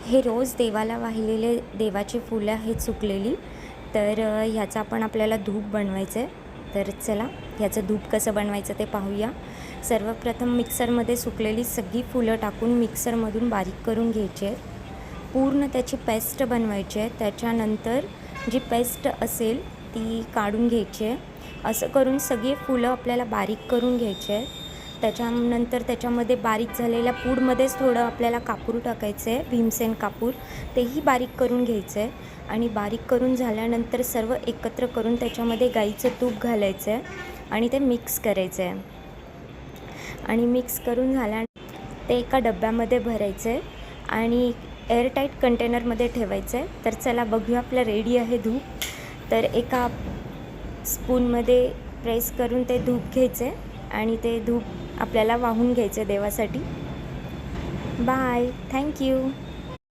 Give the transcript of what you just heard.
हे रोज देवाला वाहिलेले देवाची फुलं आहेत सुकलेली. तर ह्याचा आपण आपल्याला धूप बनवायचं आहे. तर चला ह्याचं धूप कसं बनवायचं ते पाहूया. सर्वप्रथम मिक्सरमध्ये सुकलेली सगळी फुलं टाकून मिक्सरमधून बारीक करून घ्यायची आहे. पूर्ण त्याची पेस्ट बनवायची आहे. त्याच्यानंतर जी पेस्ट असेल ती काढून घ्यायची आहे. असं करून सगळी फुलं आपल्याला बारीक करून घ्यायची आहे. त्याच्यानंतर त्याच्यामध्ये बारीक झालेल्या पूडमध्येच थोडं आपल्याला कापूर टाकायचं आहे, भीमसेन कापूर. तेही बारीक करून घ्यायचं आहे. आणि बारीक करून झाल्यानंतर सर्व एकत्र करून त्याच्यामध्ये गाईचं तूप घालायचं आहे आणि ते मिक्स करायचं आहे. आणि मिक्स करून ते एका डब्यामध्ये भरायचं आहे आणि एअरटाईट कंटेनरमध्ये ठेवायचं आहे. तर चला बघूया, आपलं रेडी आहे धूप. तर एका स्पूनमध्ये प्रेस करून ते धूप घ्यायचं आहे आणि ते धूप आपल्याला वाहून घ्यायचं देवासाठी. Bye, thank you.